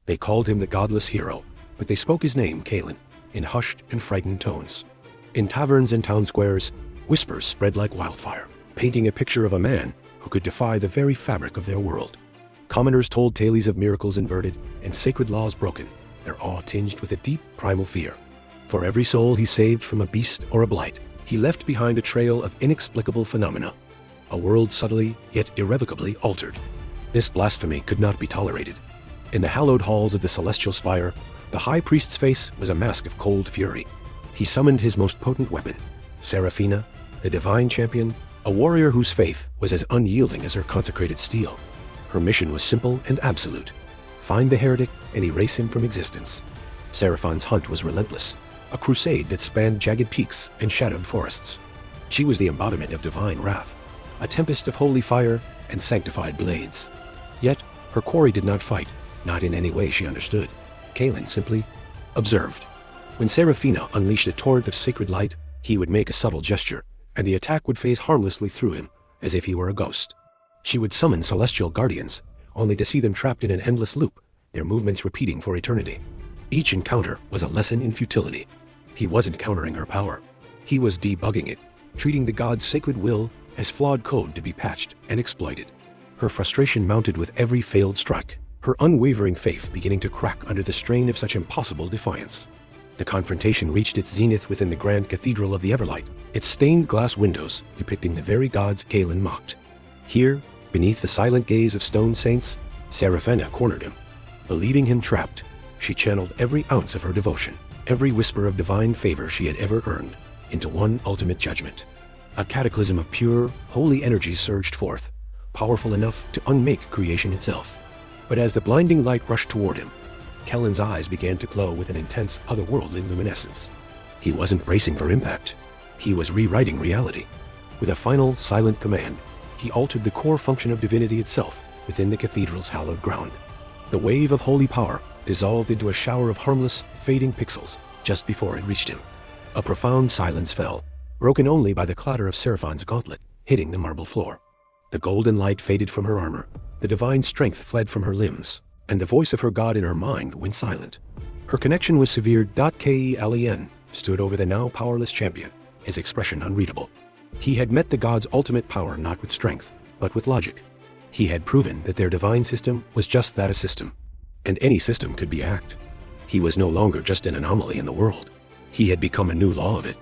They called him the Godless hero, but they spoke his name, Kalen, in hushed and frightened tones. In taverns and town squares, whispers spread like wildfire, painting a picture of a man who could defy the very fabric of their world. Commoners told tales of miracles inverted and sacred laws broken, their awe tinged with a deep primal fear. For every soul he saved from a beast or a blight, he left behind a trail of inexplicable phenomena, a world subtly yet irrevocably altered. This blasphemy could not be tolerated. In the hallowed halls of the celestial spire, the high priest's face was a mask of cold fury. He summoned his most potent weapon, Seraphina, the divine champion, a warrior whose faith was as unyielding as her consecrated steel. Her mission was simple and absolute: find the heretic and erase him from existence. Seraphine's hunt was relentless, a crusade that spanned jagged peaks and shadowed forests. She was the embodiment of divine wrath, a tempest of holy fire and sanctified blades. Yet, her quarry did not fight, not in any way she understood. Kalen simply observed. When Seraphina unleashed a torrent of sacred light, he would make a subtle gesture, and the attack would phase harmlessly through him, as if he were a ghost. She would summon celestial guardians, only to see them trapped in an endless loop, their movements repeating for eternity. Each encounter was a lesson in futility. He wasn't countering her power. He was debugging it, treating the god's sacred will as flawed code to be patched and exploited. Her frustration mounted with every failed strike, her unwavering faith beginning to crack under the strain of such impossible defiance. The confrontation reached its zenith within the grand cathedral of the Everlight, its stained glass windows depicting the very gods Kalen mocked. Here, beneath the silent gaze of stone saints, Seraphina cornered him. Believing him trapped, she channeled every ounce of her devotion, every whisper of divine favor she had ever earned, into one ultimate judgment. A cataclysm of pure, holy energy surged forth, powerful enough to unmake creation itself. But as the blinding light rushed toward him, Kellen's eyes began to glow with an intense, otherworldly luminescence. He wasn't bracing for impact. He was rewriting reality. With a final, silent command, he altered the core function of divinity itself within the cathedral's hallowed ground. The wave of holy power dissolved into a shower of harmless, fading pixels just before it reached him. A profound silence fell, broken only by the clatter of Seraphine's gauntlet hitting the marble floor. The golden light faded from her armor, the divine strength fled from her limbs, and the voice of her god in her mind went silent. Her connection with Severe Kelen stood over the now powerless champion, his expression unreadable. He had met the god's ultimate power not with strength, but with logic. He had proven that their divine system was just that, a system. And any system could be hacked. He was no longer just an anomaly in the world. He had become a new law of it.